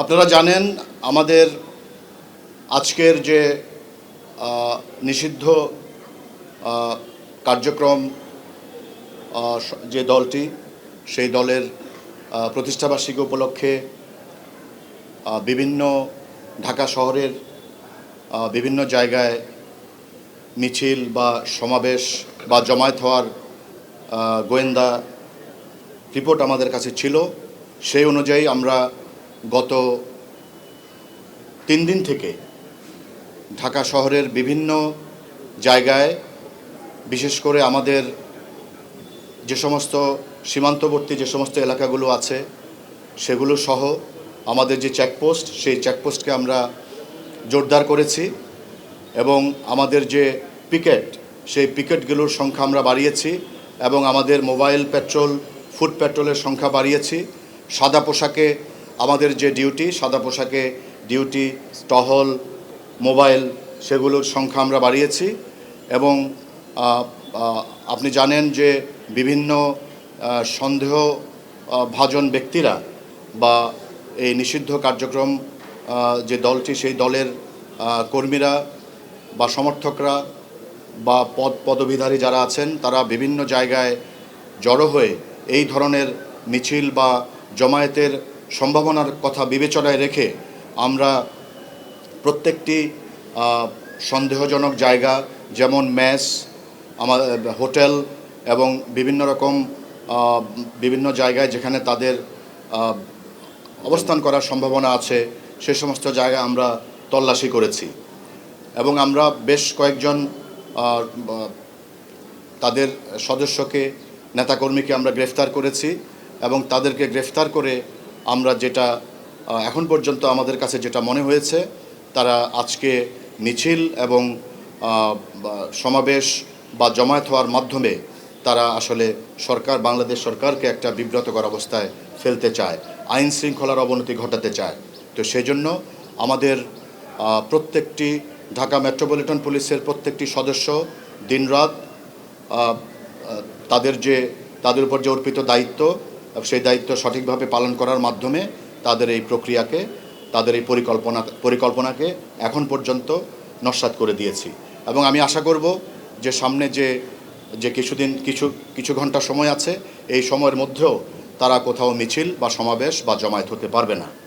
আপনারা জানেন আমাদের আজকের যে নিষিদ্ধ কার্যক্রম যে দলটি সেই দলের প্রতিষ্ঠাবার্ষিকী উপলক্ষে বিভিন্ন ঢাকা শহরের বিভিন্ন জায়গায় মিছিল বা সমাবেশ বা জমায়েত হওয়ার গোয়েন্দা রিপোর্ট আমাদের কাছে ছিল। সেই অনুযায়ী আমরা গত 3 দিন থেকে ঢাকা শহরের বিভিন্ন জায়গায়, বিশেষ করে আমাদের যে সমস্ত সীমান্তবর্তী যে সমস্ত এলাকাগুলো আছে সেগুলো সহ আমাদের যে চেকপোস্ট, সেই চেকপোস্টকে আমরা জোরদার করেছি এবং আমাদের যে পিকেট, সেই পিকেটগুলোর সংখ্যা আমরা বাড়িয়েছি এবং আমাদের মোবাইল পেট্রোল, ফুট পেট্রোলের সংখ্যা বাড়িয়েছি। সাদা পোশাকে আমাদের যে ডিউটি, সাদা পোশাকে ডিউটি, টহল, মোবাইল, সেগুলোর সংখ্যা আমরা বাড়িয়েছি। এবং আপনি জানেন যে বিভিন্ন সন্দেহভাজন ব্যক্তিরা বা এই নিষিদ্ধ কার্যক্রম যে দলটি, সেই দলের কর্মীরা বা সমর্থকরা বা পদবিধারী যারা আছেন, তারা বিভিন্ন জায়গায় জড়ো হয়ে এই ধরনের মিছিল বা জমায়েতের সম্ভাবনার কথা বিবেচনায় রেখে আমরা প্রত্যেকটি সন্দেহজনক জায়গা, যেমন মেস, আমাদের হোটেল এবং বিভিন্ন জায়গায় যেখানে তাদের অবস্থান করার সম্ভাবনা আছে, সে সমস্ত জায়গায় আমরা তল্লাশি করেছি এবং আমরা বেশ কয়েকজন তাদের সদস্যকে, নেতাকর্মীকে আমরা গ্রেফতার করেছি এবং তাদেরকে গ্রেফতার করে আমরা যেটা এখন পর্যন্ত আমাদের কাছে যেটা মনে হয়েছে, তারা আজকে মিছিল এবং সমাবেশ বা জমায়েত হওয়ার মাধ্যমে তারা আসলে বাংলাদেশ সরকারকে একটা বিব্রতকর অবস্থায় ফেলতে চায়, আইন শৃঙ্খলার অবনতি ঘটাতে চায়। তো সেই জন্য আমাদের প্রত্যেকটি ঢাকা মেট্রোপলিটন পুলিশের প্রত্যেকটি সদস্য দিনরাত তাদের উপর যে অর্পিত দায়িত্ব, সেই দায়িত্ব সঠিকভাবে পালন করার মাধ্যমে তাদের এই প্রক্রিয়াকে, তাদের এই পরিকল্পনাকে এখন পর্যন্ত নস্যাৎ করে দিয়েছি। এবং আমি আশা করব যে সামনে যে কিছু ঘন্টা সময় আছে, এই সময়ের মধ্যেও তারা কোথাও মিছিল বা সমাবেশ বা জমায়েত হতে পারবে না।